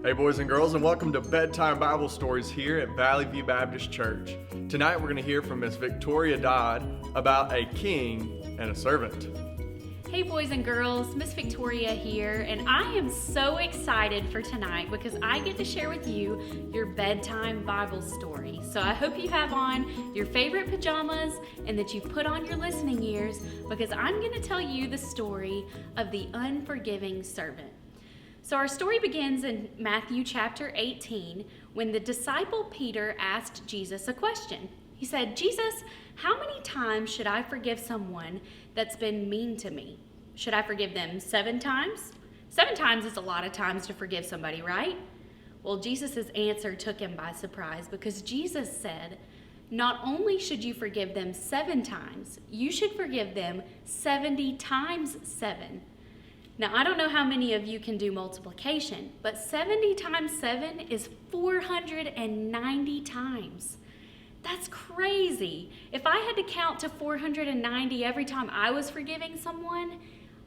Hey boys and girls, and welcome to Bedtime Bible Stories here at Valley View Baptist Church. Tonight we're going to hear from Miss Victoria Dodd about a king and a servant. Hey boys and girls, Miss Victoria here, and I am so excited for tonight because I get to share with you your bedtime Bible story. So I hope you have on your favorite pajamas and that you've put on your listening ears because I'm going to tell you the story of the unforgiving servant. So our story begins in Matthew chapter 18 when the disciple Peter asked Jesus a question. He said, "Jesus, how many times should I forgive someone that's been mean to me? Should I forgive them 7 times? 7 times is a lot of times to forgive somebody, right?" Well, Jesus' answer took him by surprise because Jesus said, not only should you forgive them 7 times, you should forgive them 70 times 7. Now, I don't know how many of you can do multiplication, but 70 times 7 is 490 times. That's crazy. If I had to count to 490 every time I was forgiving someone,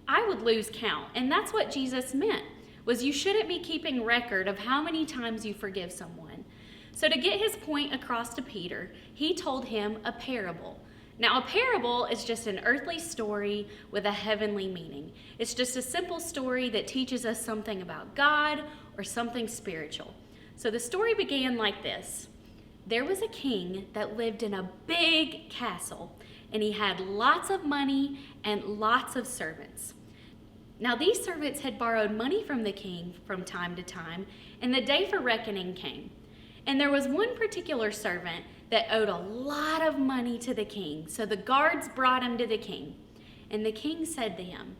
I would lose count. And that's what Jesus meant, was you shouldn't be keeping record of how many times you forgive someone. So to get his point across to Peter, he told him a parable. Now, a parable is just an earthly story with a heavenly meaning. It's just a simple story that teaches us something about God or something spiritual. So the story began like this. There was a king that lived in a big castle, and he had lots of money and lots of servants. Now, these servants had borrowed money from the king from time to time, and the day for reckoning came. And there was one particular servant that owed a lot of money to the king. So the guards brought him to the king. And the king said to him,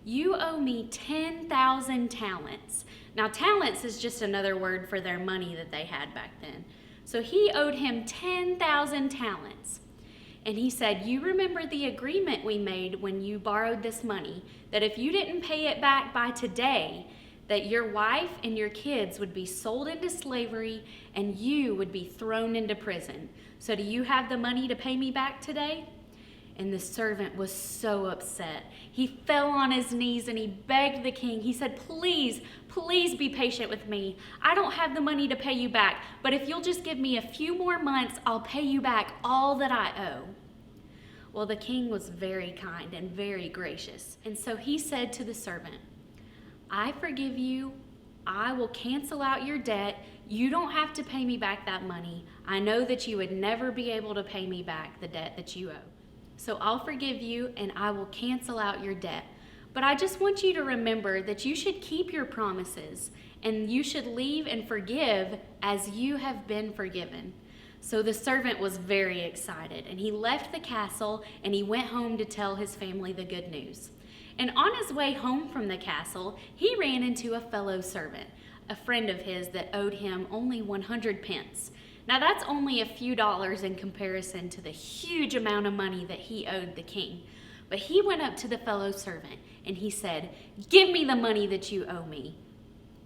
"You owe me 10,000 talents. Now, talents is just another word for their money that they had back then. So he owed him 10,000 talents. And he said, "You remember the agreement we made when you borrowed this money, that if you didn't pay it back by today, that your wife and your kids would be sold into slavery and you would be thrown into prison. So do you have the money to pay me back today?" And the servant was so upset. He fell on his knees and he begged the king. He said, "Please, please be patient with me. I don't have the money to pay you back, but if you'll just give me a few more months, I'll pay you back all that I owe." Well, the king was very kind and very gracious. And so he said to the servant, "I forgive you. I will cancel out your debt. You don't have to pay me back that money. I know that you would never be able to pay me back the debt that you owe. So I'll forgive you and I will cancel out your debt. But I just want you to remember that you should keep your promises and you should leave and forgive as you have been forgiven." So the servant was very excited and he left the castle and he went home to tell his family the good news. And on his way home from the castle, he ran into a fellow servant, a friend of his that owed him only 100 pence. Now that's only a few dollars in comparison to the huge amount of money that he owed the king. But he went up to the fellow servant and he said, "Give me the money that you owe me."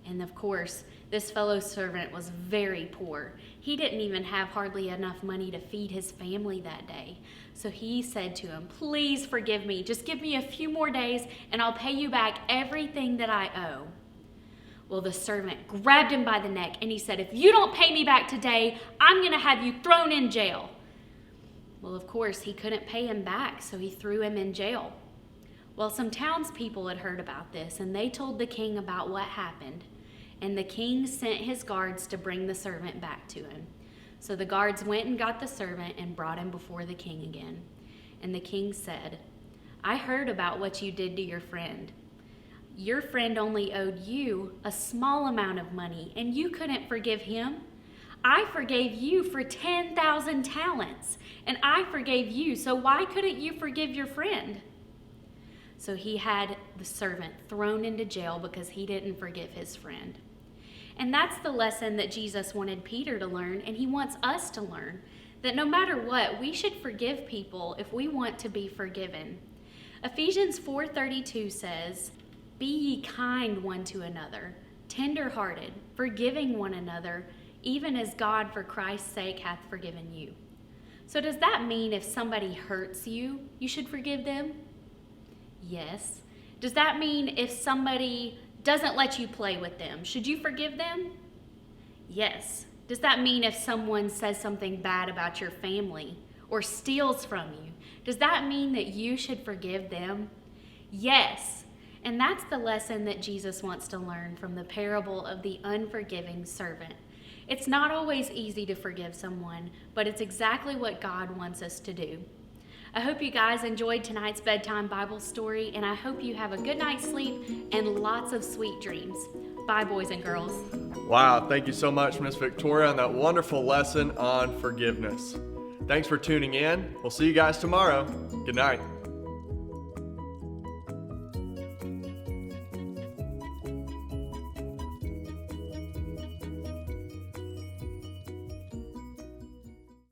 And of course, this fellow servant was very poor. He didn't even have hardly enough money to feed his family that day. So he said to him, "Please forgive me. Just give me a few more days and I'll pay you back everything that I owe." Well, the servant grabbed him by the neck and he said, "If you don't pay me back today, I'm going to have you thrown in jail." Well, of course, he couldn't pay him back, so he threw him in jail. Well, some townspeople had heard about this and they told the king about what happened. And the king sent his guards to bring the servant back to him. So the guards went and got the servant and brought him before the king again. And the king said, "I heard about what you did to your friend. Your friend only owed you a small amount of money, and you couldn't forgive him. I forgave you for 10,000 talents, and I forgave you, so why couldn't you forgive your friend?" So he had the servant thrown into jail because he didn't forgive his friend. And that's the lesson that Jesus wanted Peter to learn, and he wants us to learn, that no matter what, we should forgive people if we want to be forgiven. Ephesians 4:32 says, "Be ye kind one to another, tender-hearted, forgiving one another, even as God for Christ's sake hath forgiven you." So does that mean if somebody hurts you, you should forgive them? Yes. Does that mean if somebody doesn't let you play with them, should you forgive them? Yes. Does that mean if someone says something bad about your family or steals from you, does that mean that you should forgive them? Yes. And that's the lesson that Jesus wants to learn from the parable of the unforgiving servant. It's not always easy to forgive someone, but it's exactly what God wants us to do. I hope you guys enjoyed tonight's bedtime Bible story, and I hope you have a good night's sleep and lots of sweet dreams. Bye, boys and girls. Wow, thank you so much, Miss Victoria, on that wonderful lesson on forgiveness. Thanks for tuning in. We'll see you guys tomorrow. Good night.